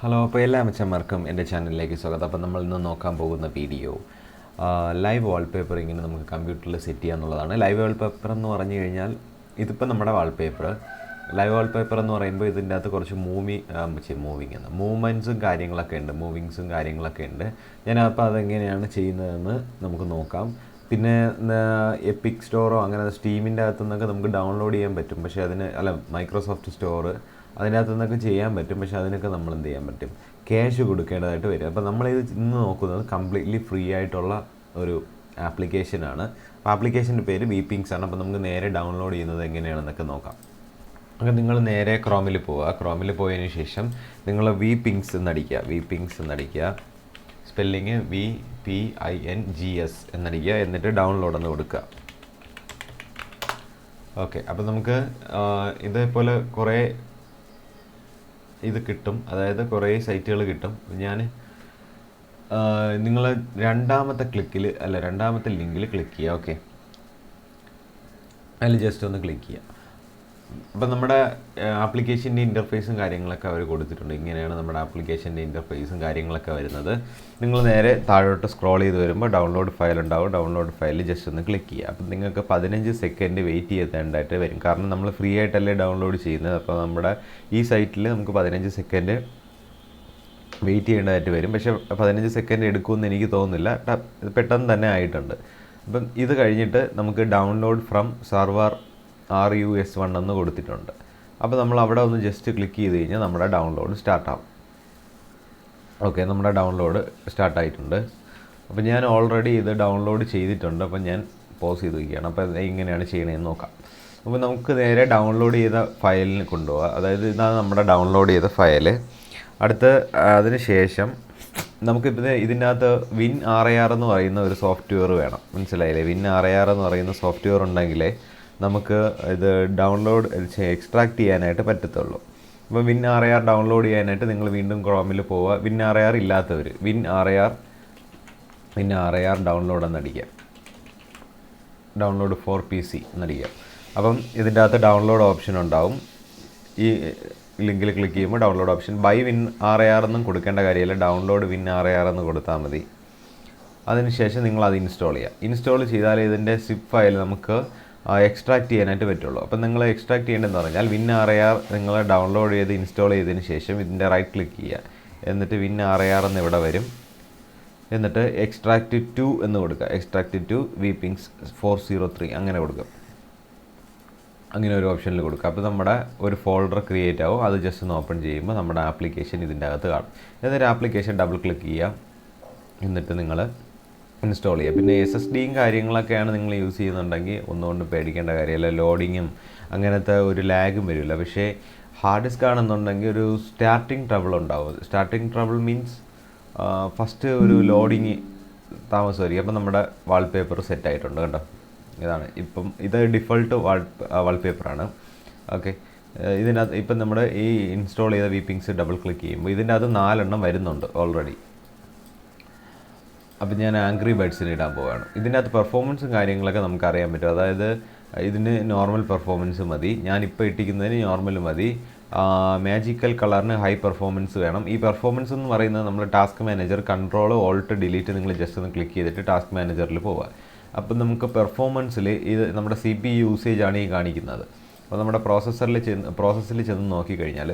Hello, അപ്പോൾ എല്ലാ അമ്മച്ചന്മാർക്കും എൻ്റെ ചാനലിലേക്ക് സ്വാഗതം. അപ്പോൾ നമ്മൾ ഇന്ന് നോക്കാൻ പോകുന്ന വീഡിയോ ലൈവ് വാൾപേപ്പർ ഇങ്ങനെ നമുക്ക് കമ്പ്യൂട്ടറിൽ സെറ്റ് ചെയ്യുക എന്നുള്ളതാണ്. ലൈവ് വാൾപേപ്പർ എന്ന് പറഞ്ഞു കഴിഞ്ഞാൽ ഇതിപ്പോൾ നമ്മുടെ വാൾപേപ്പർ. ലൈവ് വാൾപേപ്പർ എന്ന് പറയുമ്പോൾ ഇതിൻ്റെ അകത്ത് കുറച്ച് മൂവ്മെൻറ്റ്സും കാര്യങ്ങളൊക്കെ ഉണ്ട്, മൂവിങ്സും കാര്യങ്ങളൊക്കെ ഉണ്ട്. ഞാനപ്പോൾ അതെങ്ങനെയാണ് ചെയ്യുന്നതെന്ന് നമുക്ക് നോക്കാം. പിന്നെ എപ്പിക് സ്റ്റോറോ അങ്ങനെ സ്റ്റീമിൻ്റെ അകത്തു നിന്നൊക്കെ നമുക്ക് ഡൗൺലോഡ് ചെയ്യാൻ പറ്റും. പക്ഷേ മൈക്രോസോഫ്റ്റ് സ്റ്റോർ അതിനകത്തു നിന്നൊക്കെ ചെയ്യാൻ പറ്റും. പക്ഷേ അതിനൊക്കെ നമ്മൾ എന്ത് ചെയ്യാൻ പറ്റും, ക്യാഷ് കൊടുക്കേണ്ടതായിട്ട് വരും. അപ്പോൾ നമ്മളിത് ഇന്ന് നോക്കുന്നത് കംപ്ലീറ്റ്ലി ഫ്രീ ആയിട്ടുള്ള ഒരു ആപ്ലിക്കേഷനാണ്. അപ്പോൾ ആപ്ലിക്കേഷൻ്റെ പേര് വീപ്പിങ്സ് ആണ്. അപ്പോൾ നമുക്ക് നേരെ ഡൗൺലോഡ് ചെയ്യുന്നത് എങ്ങനെയാണെന്നൊക്കെ നോക്കാം. അപ്പോൾ നിങ്ങൾ നേരെ ക്രോമിൽ പോവുക. ക്രോമിൽ പോയതിന് ശേഷം നിങ്ങൾ വീപ്പിങ്സ് എന്നടിക്കുക. Spelling VPINGS എന്നടിക്കുക. എന്നിട്ട് ഡൗൺലോഡ് എന്ന് കൊടുക്കുക. ഓക്കെ, അപ്പോൾ നമുക്ക് ഇതേപോലെ കുറേ ഇത് കിട്ടും, അതായത് കുറേ സൈറ്റുകൾ കിട്ടും. നിങ്ങൾ രണ്ടാമത്തെ ലിങ്കിൽ ക്ലിക്ക് ചെയ്യുക. ഓക്കെ, അതിൽ ജസ്റ്റ് ഒന്ന് ക്ലിക്ക് ചെയ്യുക. അപ്പം നമ്മുടെ ആപ്ലിക്കേഷൻ്റെ ഇൻ്റർഫേസും കാര്യങ്ങളൊക്കെ അവർ കൊടുത്തിട്ടുണ്ട്. ഇങ്ങനെയാണ് നമ്മുടെ ആപ്ലിക്കേഷൻ്റെ ഇൻ്റർഫേസും കാര്യങ്ങളൊക്കെ വരുന്നത്. നിങ്ങൾ നേരെ താഴോട്ട് സ്ക്രോൾ ചെയ്ത് വരുമ്പോൾ ഡൗൺലോഡ് ഫയൽ ഉണ്ടാവും. ഡൗൺലോഡ് ഫയലിൽ ജസ്റ്റ് ഒന്ന് ക്ലിക്ക് ചെയ്യുക. അപ്പം നിങ്ങൾക്ക് 15 സെക്കൻഡ് വെയിറ്റ് ചെയ്തേണ്ടതായിട്ട് വരും. കാരണം നമ്മൾ ഫ്രീ ആയിട്ടല്ലേ ഡൗൺലോഡ് ചെയ്യുന്നത്. അപ്പോൾ നമ്മുടെ ഈ സൈറ്റിൽ നമുക്ക് 15 സെക്കൻഡ് വെയിറ്റ് ചെയ്യേണ്ടതായിട്ട് വരും. പക്ഷേ 15 സെക്കൻഡ് എടുക്കുമെന്ന് എനിക്ക് തോന്നുന്നില്ല. ഇത് പെട്ടെന്ന് തന്നെ ആയിട്ടുണ്ട്. അപ്പം ഇത് കഴിഞ്ഞിട്ട് നമുക്ക് ഡൗൺലോഡ് ഫ്രം സർവർ RUS1 എന്ന് കൊടുത്തിട്ടുണ്ട്. അപ്പോൾ നമ്മൾ അവിടെ ഒന്ന് ജസ്റ്റ് ക്ലിക്ക് ചെയ്ത് കഴിഞ്ഞാൽ നമ്മുടെ ഡൗൺലോഡ് സ്റ്റാർട്ടാവും. ഓക്കെ, നമ്മുടെ ഡൗൺലോഡ് സ്റ്റാർട്ടായിട്ടുണ്ട്. അപ്പോൾ ഞാൻ ഓൾറെഡി ഇത് ഡൗൺലോഡ് ചെയ്തിട്ടുണ്ട്. അപ്പോൾ ഞാൻ പോസ് ചെയ്ത് വയ്ക്കുകയാണ്. അപ്പോൾ എങ്ങനെയാണ് ചെയ്യണതെന്ന് നോക്കാം. അപ്പോൾ നമുക്ക് നേരെ ഡൗൺലോഡ് ചെയ്ത ഫയലിന് കൊണ്ടുപോകാം. അതായത് ഇതാണ് നമ്മുടെ ഡൗൺലോഡ് ചെയ്ത ഫയൽ. അതിന് ശേഷം നമുക്കിപ്പോൾ ഇതിൻ്റെ അകത്ത് WinRAR എന്ന് പറയുന്ന ഒരു സോഫ്റ്റ്വെയർ വേണം. മനസ്സിലായില്ലേ? WinRAR എന്ന് പറയുന്ന സോഫ്റ്റ്വെയർ ഉണ്ടെങ്കിലേ നമുക്ക് ഇത് എക്സ്ട്രാക്ട് ചെയ്യാനായിട്ട് പറ്റത്തുള്ളൂ. അപ്പോൾ WinRAR ഡൗൺലോഡ് ചെയ്യാനായിട്ട് നിങ്ങൾ വീണ്ടും ക്രോമിൽ പോവുക. WinRAR ഇല്ലാത്തവർ WinRAR ഡൗൺലോഡ് എന്നടിക്കുക. ഡൗൺലോഡ് ഫോർ PC എന്നടിക്കുക. അപ്പം ഇതിൻ്റെ അകത്ത് ഡൗൺലോഡ് ഓപ്ഷൻ ഉണ്ടാവും. ഈ ലിങ്കിൽ ക്ലിക്ക് ചെയ്യുമ്പോൾ ഡൗൺലോഡ് ഓപ്ഷൻ ബൈ WinRAR എന്നും കൊടുക്കേണ്ട കാര്യമില്ല. ഡൗൺലോഡ് WinRAR എന്ന് കൊടുത്താൽ മതി. അതിനുശേഷം നിങ്ങളത് ഇൻസ്റ്റാൾ ചെയ്യുക. ഇൻസ്റ്റാൾ ചെയ്താൽ ഇതിൻ്റെ സിപ്പ് ഫയൽ നമുക്ക് എക്സ്ട്രാക്ട് ചെയ്യാനായിട്ട് പറ്റുള്ളൂ. അപ്പം നിങ്ങൾ എക്സ്ട്രാക്ട് ചെയ്യേണ്ടതെന്ന് പറഞ്ഞാൽ WinRAR നിങ്ങൾ ഡൗൺലോഡ് ചെയ്ത് ഇൻസ്റ്റാൾ ചെയ്തതിന് ശേഷം ഇതിൻ്റെ റൈറ്റ് ക്ലിക്ക് ചെയ്യുക. എന്നിട്ട് WinRAR എന്ന് ഇവിടെ വരും. എന്നിട്ട് എക്സ്ട്രാക്ട് ടു എന്ന് കൊടുക്കുക. എക്സ്ട്രാക്ട് ടു വീപ്പിങ്സ് 403 അങ്ങനെ കൊടുക്കുക. അങ്ങനെ ഒരു ഓപ്ഷനിൽ കൊടുക്കുക. അപ്പോൾ നമ്മുടെ ഒരു ഫോൾഡർ ക്രിയേറ്റ് ആവും. അത് ജസ്റ്റ് ഒന്ന് ഓപ്പൺ ചെയ്യുമ്പോൾ നമ്മുടെ ആപ്ലിക്കേഷൻ ഇതിൻ്റെ അകത്ത് കാണും. എന്നിട്ട് ആപ്ലിക്കേഷൻ ഡബിൾ ക്ലിക്ക് ചെയ്യുക. എന്നിട്ട് നിങ്ങൾ ഇൻസ്റ്റാൾ ചെയ്യുക. പിന്നെ SSDയും കാര്യങ്ങളൊക്കെയാണ് നിങ്ങൾ യൂസ് ചെയ്യുന്നുണ്ടെങ്കിൽ ഒന്നുകൊണ്ട് പേടിക്കേണ്ട കാര്യമില്ല. ലോഡിങ്ങും അങ്ങനത്തെ ഒരു ലാഗും വരില്ല. പക്ഷേ ഹാർഡ് ഡിസ്ക് ആണെന്നുണ്ടെങ്കിൽ ഒരു സ്റ്റാർട്ടിങ് ട്രബിൾ ഉണ്ടാവും. സ്റ്റാർട്ടിങ് ട്രബിൾ മീൻസ് ഫസ്റ്റ് ഒരു ലോഡിങ് താമസമായിരിക്കും. അപ്പം നമ്മുടെ വാൾപേപ്പർ സെറ്റ് ആയിട്ടുണ്ട് കേട്ടോ. ഇതാണ് ഇത് ഡിഫോൾട്ട് വാൾപേപ്പറാണ്. ഓക്കെ, ഇതിനകത്ത് ഇപ്പം നമ്മുടെ ഈ ഇൻസ്റ്റാൾ ചെയ്ത വീപ്പിങ്സ് ഡബിൾ ക്ലിക്ക് ചെയ്യുമ്പോൾ ഇതിൻ്റെ അത് 4 എണ്ണം വരുന്നുണ്ട് ഓൾറെഡി. അപ്പം ഞാൻ ആംഗ്രി ബേർഡ്സിന് ഇടാൻ പോവുകയാണ്. ഇതിൻ്റെ അകത്ത് പെർഫോമൻസും കാര്യങ്ങളൊക്കെ നമുക്ക് അറിയാൻ പറ്റും. അതായത് ഇതിന് നോർമൽ പെർഫോമൻസ് മതി. ഞാനിപ്പോൾ ഇട്ടിരിക്കുന്നതിന് നോർമൽ മതി. മാജിക്കൽ കളറിന് ഹൈ പെർഫോമൻസ് വേണം. ഈ പെർഫോമൻസ് എന്ന് പറയുന്നത് നമ്മൾ ടാസ്ക് മാനേജർ Ctrl+Alt+Delete നിങ്ങൾ ജസ്റ്റ് ഒന്ന് ക്ലിക്ക് ചെയ്തിട്ട് ടാസ്ക് മാനേജറിൽ പോവുക. അപ്പം നമുക്ക് പെർഫോമൻസിൽ ഇത് നമ്മുടെ CPU യൂസേജ് ആണ് ഈ കാണിക്കുന്നത്. അപ്പോൾ നമ്മുടെ പ്രോസസ്സിൽ ചെന്ന് നോക്കിക്കഴിഞ്ഞാൽ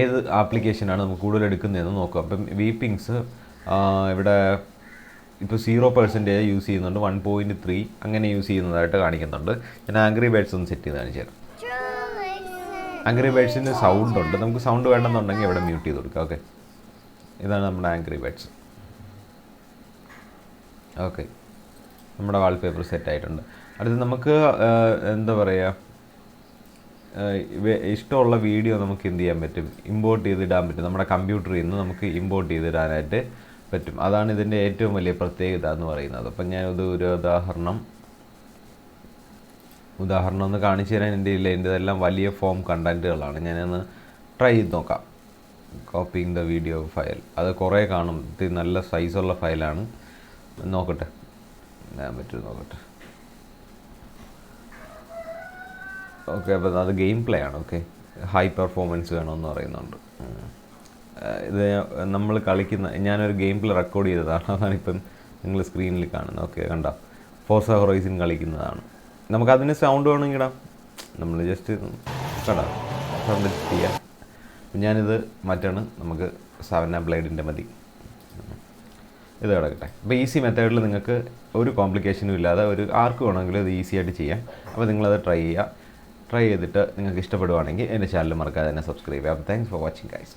ഏത് ആപ്ലിക്കേഷനാണ് നമുക്ക് കൂടുതൽ എടുക്കുന്നതെന്ന് നോക്കുക. അപ്പം വീപ്പിങ്സ് ഇവിടെ ഇപ്പോൾ 0% യൂസ് ചെയ്യുന്നുണ്ട്, 1.3 അങ്ങനെ യൂസ് ചെയ്യുന്നതായിട്ട് കാണിക്കുന്നുണ്ട്. ഞാൻ ആംഗ്രി ബേർഡ്സ് ഒന്ന് സെറ്റ് ചെയ്ത് കാണിച്ചു തരാം. ആംഗ്രി ബേർഡ്സിന് സൗണ്ട് ഉണ്ട്. നമുക്ക് സൗണ്ട് വേണമെന്നുണ്ടെങ്കിൽ ഇവിടെ മ്യൂട്ട് ചെയ്ത് കൊടുക്കാം. ഓക്കെ, ഇതാണ് നമ്മുടെ ആംഗ്രി ബേർഡ്സ്. ഓക്കെ, നമ്മുടെ വാൾപേപ്പർ സെറ്റ് ആയിട്ടുണ്ട്. അടുത്ത് നമുക്ക് എന്താ പറയുക, ഇഷ്ടമുള്ള വീഡിയോ നമുക്ക് എന്ത് ചെയ്യാൻ പറ്റും, ഇമ്പോർട്ട് ചെയ്തിടാൻ പറ്റും. നമ്മുടെ കമ്പ്യൂട്ടറിൽ നിന്ന് നമുക്ക് ഇമ്പോർട്ട് ചെയ്തിടാനായിട്ട് പറ്റും. അതാണ് ഇതിൻ്റെ ഏറ്റവും വലിയ പ്രത്യേകത എന്ന് പറയുന്നത്. അപ്പം ഞാനത് ഒരു ഉദാഹരണം ഒന്ന് കാണിച്ചു തരാൻ എൻ്റെ ഇല്ല. എൻ്റെതെല്ലാം വലിയ ഫോം കണ്ടൻറ്റുകളാണ്. ഞാനൊന്ന് ട്രൈ ചെയ്ത് നോക്കാം. കോപ്പിങ് ദ വീഡിയോ ഫയൽ, അത് കുറേ കാണും. ഇത് നല്ല സൈസുള്ള ഫയലാണ്. നോക്കട്ടെ ഞാൻ പറ്റും നോക്കട്ടെ. ഓക്കെ, അപ്പോൾ അത് ഗെയിം പ്ലേ ആണ്. ഓക്കെ, ഹൈ പെർഫോമൻസ് വേണമെന്ന് പറയുന്നുണ്ട്. ഇത് നമ്മൾ കളിക്കുന്ന ഞാനൊരു ഗെയിം പ്ലേ റെക്കോർഡ് ചെയ്തതാണ്. അതാണിപ്പം നിങ്ങൾ സ്ക്രീനിൽ കാണുന്നത്. ഓക്കെ, കണ്ടോ? ഫോർസ ഹൊറൈസൺ കളിക്കുന്നതാണ്. നമുക്കതിന് സൗണ്ട് വേണമെങ്കിൽ ഇടാം. നമ്മൾ ജസ്റ്റ് കണ്ടോ സൗണ്ട് ചെയ്യാം. ഞാനിത് മാറ്റാണ്, നമുക്ക് 7 ബ്ലേഡിൻ്റെ മതി. ഇത് കിടക്കട്ടെ. അപ്പോൾ ഈസി മെത്തേഡിൽ നിങ്ങൾക്ക് ഒരു കോംപ്ലിക്കേഷനും ഇല്ലാതെ ആർക്ക് വേണമെങ്കിലും ഇത് ഈസി ആയിട്ട് ചെയ്യാം. അപ്പോൾ നിങ്ങളത് ട്രൈ ചെയ്യുക. ട്രൈ ചെയ്തിട്ട് നിങ്ങൾക്ക് ഇഷ്ടപ്പെടുവാണെങ്കിൽ എൻ്റെ ചാനൽ മറക്കാതെ തന്നെ സബ്സ്ക്രൈബ് ചെയ്യാം. Thanks for watching guys.